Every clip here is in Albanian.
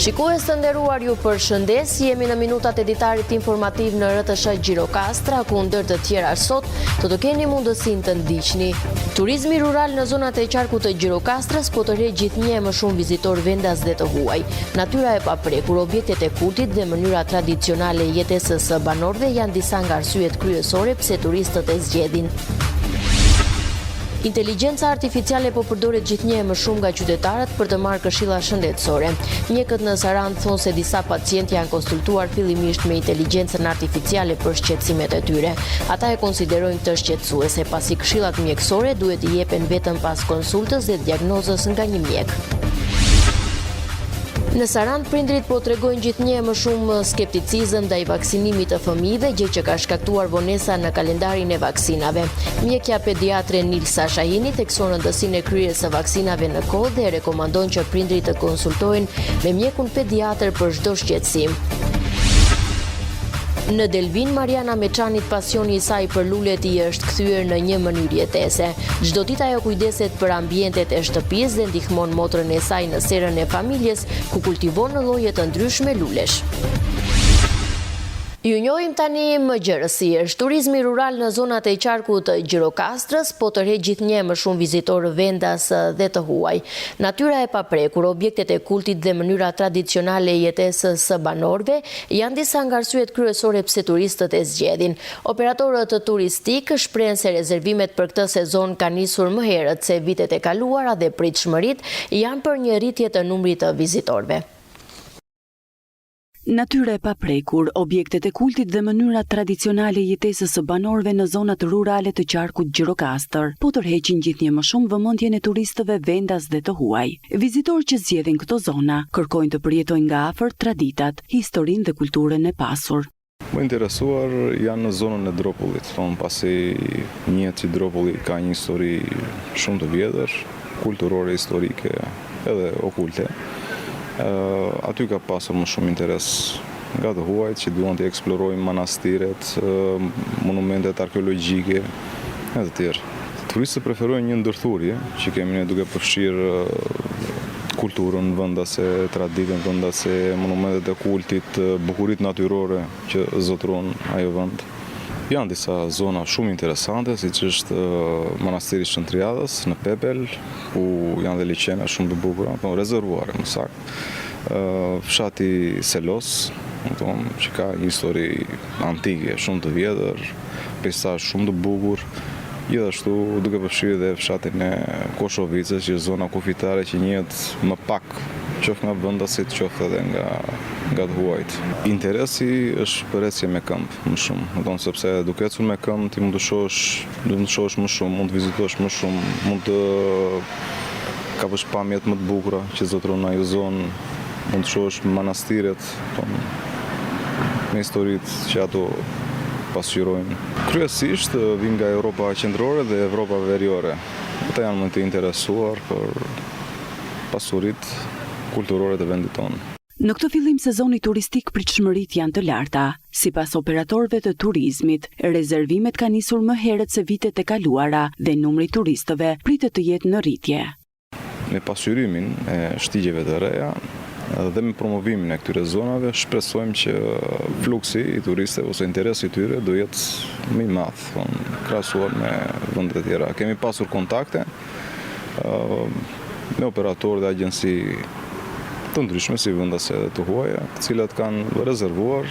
Shikues të nderuar, ju përshëndes, jemi në minutat e ditarit informativ në RTS Gjirokastra, ku ndër të tjera sot të keni mundësinë të ndiqni. Turizmi rural në zonat e qarkut të Gjirokastrës po tërheq gjithnjë më shumë vizitor vendas dhe të huaj. Natyra e paprekur, objektet e kultit dhe mënyra tradicionale e jetesës së banorëve janë disa nga arsyet kryesore pse turistët e zgjedhin. Inteligjenca artificiale po përdoret gjithnjë më shumë nga qytetarët për të marrë këshilla shëndetësore. Mjekët në Sarandë thonë se disa pacientë janë konsultuar fillimisht me inteligjencën artificiale për shqetësimet e tyre. Ata e konsiderojnë të shqetësuese, pasi këshillat mjekësore duhet i jepen vetëm pas konsultës dhe diagnozës nga një mjek. Në Sarandë, prindrit po tregojnë gjithnjë më shumë skepticizëm ndaj vaksinimit të fëmijëve, gjë që ka shkaktuar vonesa në kalendarin e vaksinave. Mjekja pediatre Nilsa Shahini thekson rëndësinë e kryerjes së vaksinave në kohë dhe rekomandon që prindrit të konsultojnë me mjekun pediatër për çdo shqetësim. Në Delvin, Mariana Meçanit pasioni i saj për lulet i është kthyer në një mënyrë jetese. Çdo ditë ajo kujdeset për ambientet e shtëpisë dhe ndihmon motrën e saj në serën e familjes, ku kultivon në lloje të ndryshme lulesh. Ju njohim tani më gjërësisht. Turizmi rural në zonat e qarkut të Gjirokastrës po tërheq gjithnjë më shumë vizitorë vendas dhe të huaj. Natyra e paprekur, objektet e kultit dhe mënyra tradicionale e jetesës së banorëve janë disa nga arsyet kryesore pse turistët e zgjedhin. Operatorët turistik shprehen se rezervimet për këtë sezon kanë nisur më herët se vitet e kaluara dhe pritshmëritë janë për një rritje të numrit të vizitorëve. Natyra e paprekur, objektet e kultit dhe mënyra tradicionale jetesës së banorëve në zonat rurale të qarkut Gjirokastër po tërheqin gjithnjë më shumë vëmendjen e turistëve vendas dhe të huaj. Vizitorë që zgjedhin këto zona kërkojnë të përjetojnë nga afër traditat, historinë dhe kulturën e pasur. Më interesuar janë në zonën e Dropullit, pasi njihet që Dropulli ka një histori shumë të vjetër, kulturore, historike edhe okulte. Aty ka pasur më shumë interes nga të huajt që duan të eksplorojnë manastiret, monumentet arkeologjike e të tjerë. Turistët preferojnë një ndërthurje që kemi ne duke përfshirë kulturën vendase, traditën vendase, monumentet e kultit, bukuritë natyrore që zotëron ajo vend. Janë disa zona shumë interesante, siç është manastiri i Shëntriadës në Pepel, ku janë dhe liçena shumë të bukura, rezervuare më saktë. Fshati Selos, që ka një histori antike shumë të vjetër, peizazh shumë të bukur. Gjithashtu duke përfshirë dhe fshatin e Koshovicës, që është zona kufitare që njihet më pak qoftë nga vendasit, qoftë edhe nga të huajt. Interesi është për ecje me këmbë më shumë, sepse duke ecur me këmbë ti mund të shohësh më shumë, mund të vizitosh më shumë, mund të kapësh pamjet më të bukura që zotëron ajo zonë, mund të shohësh manastiret me historitë që ato pasqyrojnë. Kryesisht vijnë nga Europa qendrore dhe Europa veriore. Ata janë më të interesuar për pasuritë kulturore të vendit tonë. Në këtë fillim sezoni turistik pritshmëritë janë të larta. Sipas operatorëve të turizmit, rezervimet kanë nisur më herët se vitet e kaluara dhe numri turistëve pritet të jetë në rritje. Me pasqyrimin e shtigjeve të reja dhe me promovimin e këtyre zonave, shpresojmë që fluksi i turistëve ose interesi i tyre do jetë më i madh, krahasuar me vende të tjera. Kemi pasur kontakte me operatorë dhe agjenci të ndryshme si vendase dhe të huaja, të cilat kanë rezervuar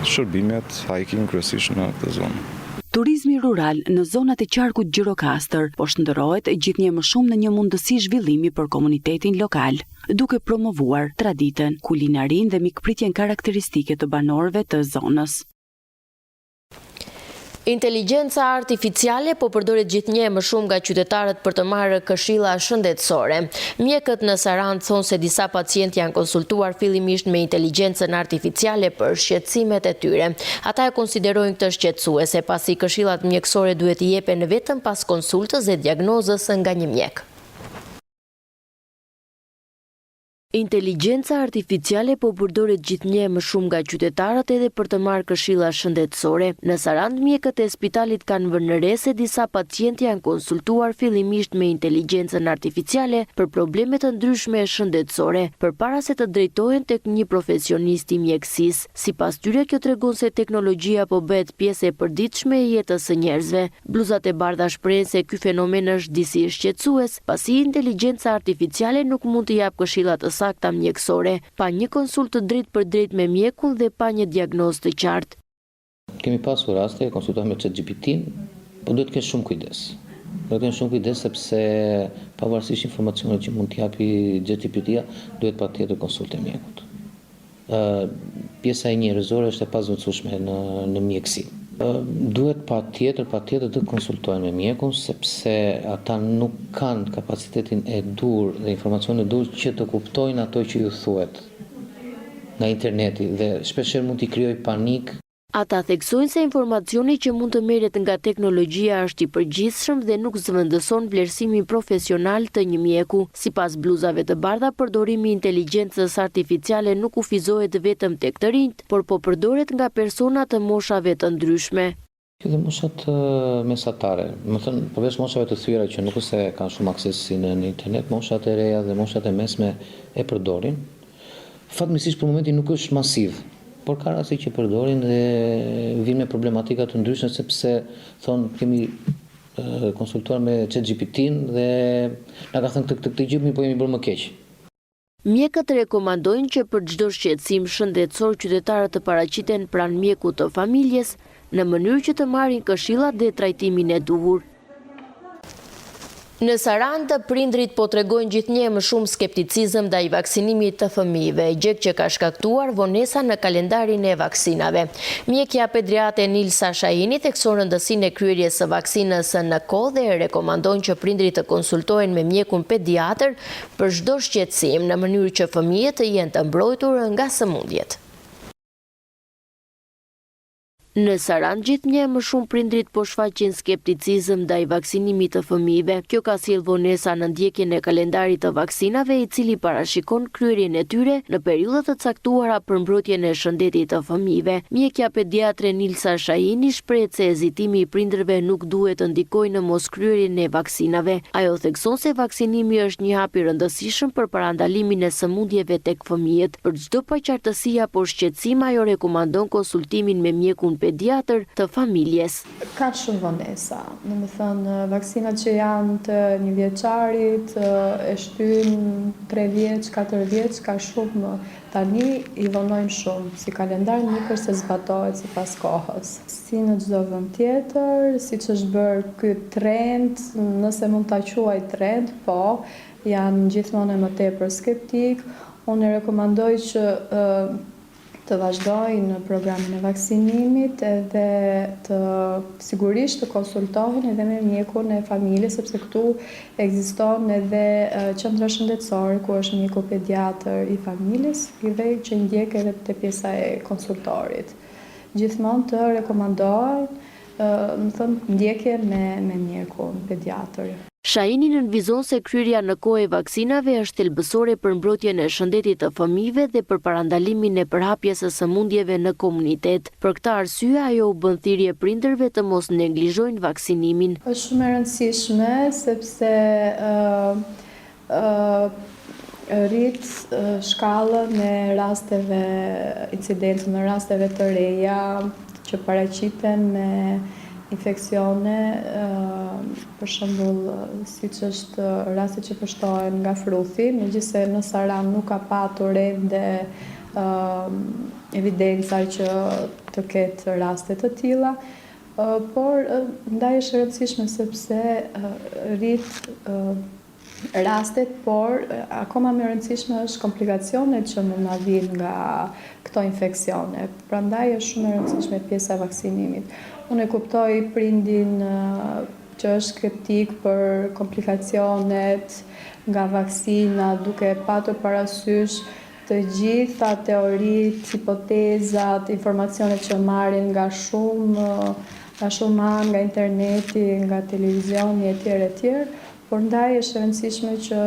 shërbimet hiking kryesisht në këtë zonë. Turizmi rural në zonat e qarkut Gjirokastër po shndërrohet gjithnjë më shumë në një mundësi zhvillimi për komunitetin lokal, duke promovuar traditën, kulinarinë dhe mikpritjen karakteristike të banorëve të zonës. Inteligjenca artificiale po përdoret gjithnjë më shumë nga qytetarët për të marrë këshilla shëndetësore. Mjekët në Sarandë thonë se disa pacientë janë konsultuar fillimisht me inteligjencën artificiale për shqetësimet e tyre. Ata e konsiderojnë këtë shqetësuese, pasi këshillat mjekësore duhet i jepen vetëm pas konsultës dhe diagnozës nga një mjek. Inteligjenca artificiale po përdoret gjithnjë më shumë nga qytetarët edhe për të marrë këshilla shëndetësore. Në Sarandë, mjekët e spitalit kanë vënë re se disa pacientë janë konsultuar fillimisht me inteligjencën artificiale për probleme të ndryshme shëndetësore, përpara se të drejtohen tek një profesionist i mjekësisë. Sipas tyre, kjo tregon se teknologjia po bëhet pjesë e përditshme e jetës së njerëzve. Bluzat e bardha shprehen se ky fenomen është disi i shqetësues, pasi inteligjenca artificiale nuk mund të jap këshilla të sakta mjekësore, pa një konsult të drejt për drejt me mjekull dhe pa një diagnozë të qartë. Kemi pasur raste, konsultojmë me ChatGPT-n, po duhet të kesh shumë kujdes. Duhet të kesh shumë kujdes sepse pavarësisht informacioneve që mund t'japi ChatGPT-ja, duhet patjetër konsultë e mjekut. Pjesa e njerëzore është e pazëvendësueshme në mjekësi. Duhet patjetër të konsultojnë me mjekun sepse ata nuk kanë kapacitetin e dur dhe informacionin e dur që të kuptojnë ato që ju thuhet nga interneti dhe shpeshherë mund t'i krijojë panik. Ata theksojnë se informacioni që mund të merret nga teknologjia është i përgjithshëm dhe nuk zëvendëson vlerësimin profesional të një mjeku. Sipas bluzave të bardha, përdorimi i inteligjencës artificiale nuk kufizohet vetëm tek të rinjt, por po përdoret nga persona të moshave të ndryshme. Dhe moshat mesatare, më thënë, përveç moshave të thyera që nuk se kanë shumë aksesi në internet, moshat e reja dhe moshat e mesme e përdorin. Fatmirësisht për momentin nuk është masiv, por ka raste që përdorin dhe vinë me problematika të ndryshme sepse thonë kemi konsultuar me ChatGPT-n dhe na ka thënë këtë gjë po jemi bërë më keq. Mjekët rekomandojnë që për çdo shqetësim shëndetësor qytetarët të paraqiten pranë mjekut të familjes në mënyrë që të marrin këshillat dhe trajtimin e duhur. Në Sarandë, prindrit po tregojnë gjithnjë më shumë skepticizëm ndaj vaksinimit të fëmijëve, gjë që ka shkaktuar vonesa në kalendarin e vaksinave. Mjekja pediatre Nilsa Shahini thekson rëndësinë e kryerjes së vaksinës në kohë dhe rekomandon që prindrit të konsultohen me mjekun pediatër për çdo shqetësim në mënyrë që fëmijët të jenë të mbrojtur nga sëmundjet. Në Sarandë, gjithnjë më shumë prindrit po shfaqin skepticizëm ndaj vaksinimit të fëmijëve. Kjo ka sjellë vonesa në ndjekjen e kalendarit të vaksinave, i cili parashikon kryerjen e tyre në periudha të caktuara për mbrojtjen e shëndetit të fëmijëve. Mjekja pediatre Nilsa Shahini shpreh se hezitimi i prindërve nuk duhet të ndikojë në moskryerjen e vaksinave. Ajo thekson se vaksinimi është një hap i rëndësishëm për parandalimin e sëmundjeve tek fëmijët. Për çdo paqartësi apo shqetësim, ajo rekomandon konsultimin me mjekun pediatër të familjes. Ka shumë vonesa. Domethënë, vaksinat që janë të 1 vjeçarit, e shtyn 3 vjeç, 4 vjeç, ka shumë tani i vonojnë shumë. Si kalendar nuk është se zbatohet sipas kohës. Si në çdo vend tjetër, siç është bërë ky trend, nëse mund ta quaj trend, po, janë gjithmonë më tepër skeptik. Unë rekomandoj që të vazhdojnë në programin e vaksinimit edhe të sigurisht të konsultohen edhe me mjekun e familjes, sepse këtu ekziston edhe qendra shëndetësore ku është mjeku pediatër i familjes, dhe që ndjek edhe te pjesa e konsultorit. Gjithmonë të rekomandohen, më thënë, ndjekje me mjekun pediatër. Shahini nënvizon se kryerja në kohë e vaksinave është thelbësore për mbrojtjen e shëndetit të fëmijëve dhe për parandalimin e përhapjes së sëmundjeve në komunitet. Për këtë arsye, ajo u bën thirrje prindërve të mos neglizhojnë vaksinimin. Është shumë e rëndësishme sepse rrit shkallën e rasteve, incidentëve, në rasteve të reja që paraqiten me infeksione, për shembull, siç është rasti që përshtohen nga fruthi, megjithëse në Sarandë nuk ka patur ende evidenca që të ketë raste të tilla, por ndaj është e rëndësishme sepse rrit rastet, por akoma më rëndësishme është komplikacionet që mund na vinë nga këto infeksione. Prandaj është shumë e rëndësishme pjesa e vaksinimit. Unë e kuptoj prindin që është skeptik për komplikacionet nga vaksina, duke patur parasysh të gjitha teoritë, hipotezat, informacionet që marrin nga shumë anë, nga interneti, nga televizioni etj. Por ndaj është e rëndësishme që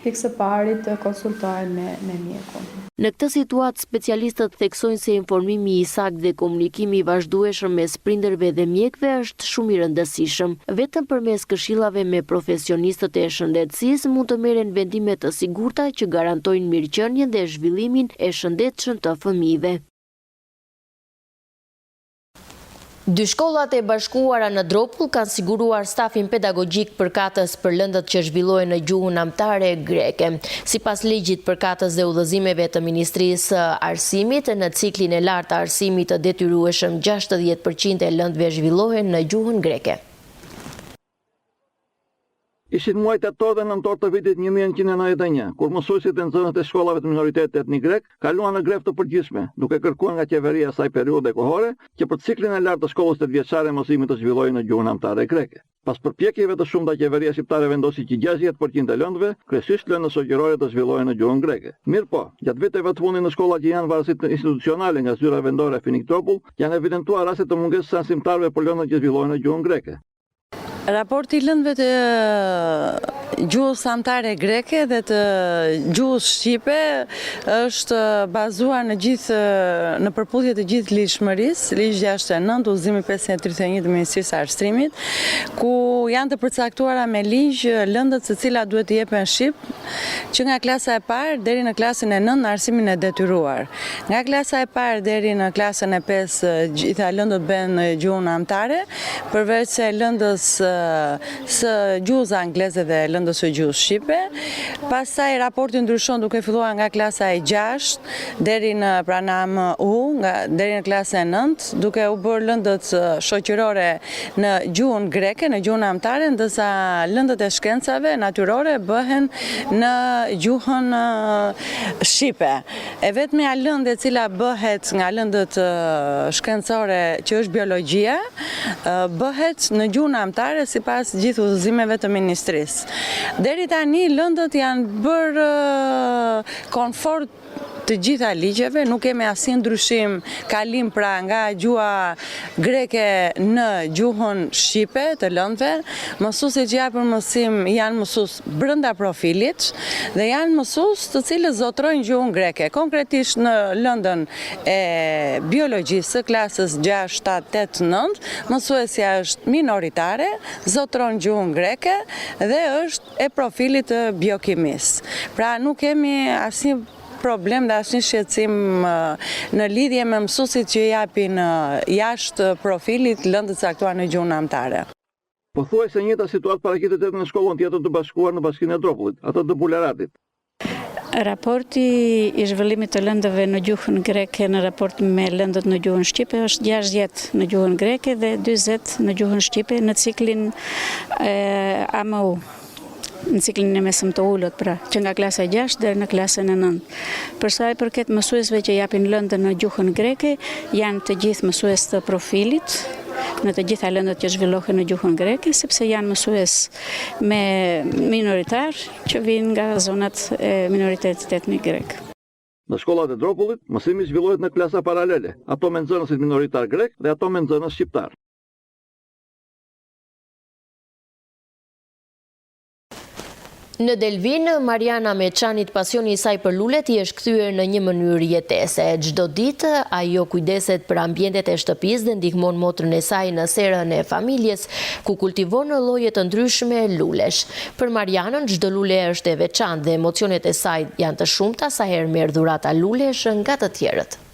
pikë së pari të konsultohen me mjekun. Në këtë situatë, specialistët theksojnë se informimi i saktë dhe komunikimi i vazhdueshëm mes prindërve dhe mjekëve është shumë i rëndësishëm. Vetëm përmes këshillave me profesionistët e shëndetësisë mund të merren vendime të sigurta që garantojnë mirëqenien dhe zhvillimin e shëndetshëm të fëmijëve. Dy shkollat e bashkuara në Dropull kanë siguruar stafin pedagogjik përkatës për lëndët që zhvillohen në gjuhën amtare greke. Sipas ligjit përkatës dhe udhëzimeve të Ministrisë Arsimit, në ciklin e lartë të arsimit të detyrueshëm 60% e lëndëve zhvillohen në gjuhën greke. Ishin muajt tetor dhe nëntor të vitit 1991, kur mësuesit e nxënësit e shkollave të minoritetit etnik grek kaluan në grevë të përgjithshme, duke kërkuar nga qeveria asaj periudhe kohore që për ciklin e lartë të shkollës 8 vjeçare mësimit të zhvillohej në gjuhën amtare greke. Pas përpjekjeve të shumta, qeveria shqiptare vendosi që 60% e lëndëve, kryesisht lëndë shoqërore, të zhvillohen në gjuhën greke. Mirë po, gjatë viteve të fundit në shkollat që janë varësi institucionale nga zyra vendore Finik Dropull, janë evidentuar raste të mungesës së ansimtarëve për lëndët që zhvillohen në gjuhën greke. Raporti i lëndëve të gjuhës amtare greke dhe të gjuhës shqipe është bazuar në përputhje të gjithë ligjshmërisë, ligj 69, udhëzimi 531 të Ministrisë së Arsimit, ku janë të përcaktuara me ligj lëndët se cilat duhet të jepen shqip, që nga klasa e parë deri në klasën e 9 në arsimin e detyruar. Nga klasa e parë deri në klasën e 5 gjitha lëndët bëhen në gjuhën amtare, përveç se lëndës së gjuhës angleze dhe lëndës së gjuhës shqipe. Pastaj raporti ndryshon duke filluar nga klasa e 6 deri në pranam U, deri në klasën e 9, duke u bërë lëndët shoqërore në gjuhën greke, në gjuhën amtare, ndërsa lëndët e shkencave natyrore bëhen në gjuhën shqipe. E vetmja lëndë e cila bëhet nga lëndët shkencore, që është biologjia, bëhet në gjuhën amtare sipas gjithë udhëzimeve të ministrisë. Deri tani lëndët janë bërë konfort të gjitha ligjeve, nuk kemi asnjë ndryshim kalim pra nga gjuha greke në gjuhën shqipe të lëndëve. Mësuesit që japin mësim janë mësues brenda profilit dhe janë mësues të cilët zotrojnë gjuhën greke. Konkretisht në lëndën e biologjisë, klasës 6, 7, 8, 9, mësuesja është minoritare, zotron gjuhën greke dhe është e profilit të biokimisë. Pra nuk kemi asnjë problem dhe asnjë shqetësim në lidhje me mësuesit që japin jashtë profilit lëndët caktuar në gjuhën amtare. Pothuajse njëjta situatë paraqitet edhe në shkollën tjetër të bashkuar në Bashkinë e Dropullit, atë të Buleratit. Raporti i zhvillimit të lëndëve në gjuhën greke në raport me lëndët në gjuhën shqipe është 60 në gjuhën greke dhe 20 në gjuhën shqipe në ciklin AMU. Në ciklin e mesëm të ullët, pra, që nga klasa 6 deri në klasën e 9. Për sa i përket mësuesve që japin lëndën në gjuhën greke, janë të gjithë mësues të profilit, në të gjitha lëndët që zhvillohen në gjuhën greke, sepse janë mësues me minoritar që vinë nga zonat e minoritetit etnik grek. Në shkollat e Dropullit, mësimi zhvillohet në klasa paralele, ato me nxënësit minoritar grek dhe ato me nxënës shqiptar. Në Delvin, Mariana me çanit pasioni i saj për lulet i është kthyer në një mënyrë jetese. Çdo ditë ajo kujdeset për ambientet e shtëpisë dhe ndihmon motrën e saj në serën e familjes, ku kultivon lloje të ndryshme lulesh. Për Marianën çdo lule është e veçantë dhe emocionet e saj janë të shumta sa herë merr dhurata lulesh nga të tjerët.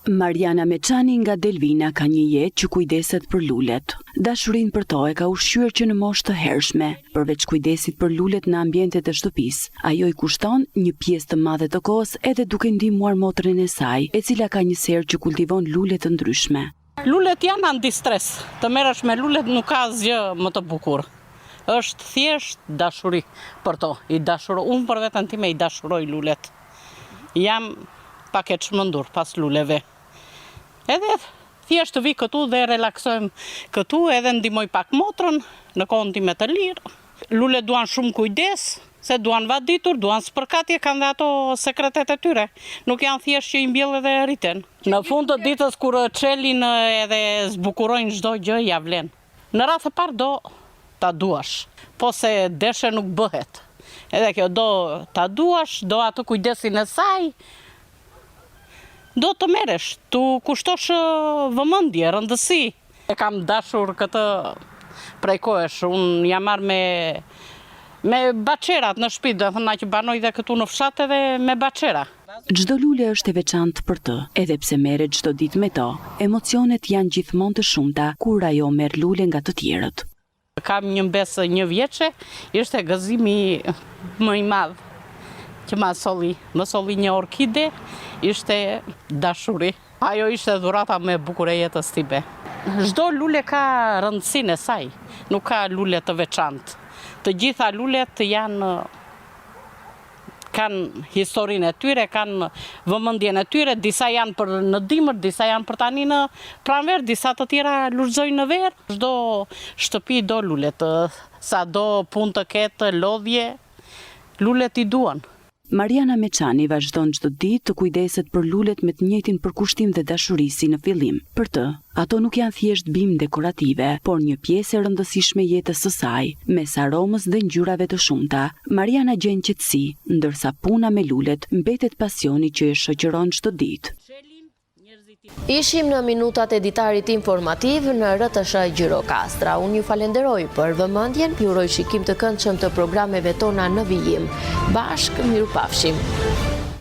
Mariana Meçani nga Delvina ka një jetë që kujdeset për lulet. Dashurinë për to e ka ushqyer që në moshë të hershme. Përveç kujdesit për lulet në ambientet e shtëpisë, ajo i kushton një pjesë të madhe të kohës edhe duke ndihmuar motrën e saj, e cila ka një serë që kultivon lule të ndryshme. Lulet janë antistres. Të merresh me lulet nuk ka asgjë më të bukur. Është thjesht dashuri për to. Unë për veten time i dashuroj lulet. Jam pak e çmendur pas luleve. Edhe thjesht të vi këtu dhe relaksojmë këtu edhe ndihmoj pak motrën në kohën time të lirë. Lulet duan shumë kujdes, se duan vaditur, duan spërkatje, kanë dhe ato sekretet e tyre. Nuk janë thjesht që i mbjell edhe rriten. Në fund të ditës kur çelin edhe zbukurojnë çdo gjë, ja vlen. Në radhë të parë do ta duash, po se deshe nuk bëhet. Edhe kjo do ta duash, do atë kujdesin e saj, do të meresh, tu kushtosh vëmendje, rëndësi. E kam dashur këtë prej kohësh, unë jam marrë me baçerat në shtëpi, do thëna që banoj dhe këtu në fshat edhe me baçera. Çdo lule është e veçantë për të, edhe pse merret çdo ditë me to. Emocionet janë gjithmonë të shumta kur ajo merr lule nga të tjerët. Kam një mbesë 1 vjeçe, ishte gëzimi më i madh që më solli një orkide, ishte dashuri. Ajo ishte dhurata më e bukur e jetës time. Çdo lule ka rëndësinë e saj, nuk ka lule të veçantë. Të gjitha lulet kanë historinë e tyre, kanë vëmendjen e tyre, disa janë për në dimër, disa janë për tani në pranverë, disa të tjera lulëzojnë në verë. Çdo shtëpi do lulet, sa do punë të ketë, lodhje, lulet i duan. Mariana Meçani vazhdon çdo ditë të kujdeset për lulet me të njëjtin përkushtim dhe dashuri si në fillim. Për të, ato nuk janë thjesht bimë dekorative, por një pjesë e rëndësishme jetës së saj. Mes aromës dhe ngjyrave të shumta, Mariana gjen qetësi, ndërsa puna me lulet mbetet pasioni që e shoqëron çdo ditë. Ishim në minutat e ditarit informativ në RTS Gjirokastra. Unë ju falenderoj për vëmendjen, ju uroj shikim të këndshëm të programeve tona në vijim. Bashkë, mirupafshim.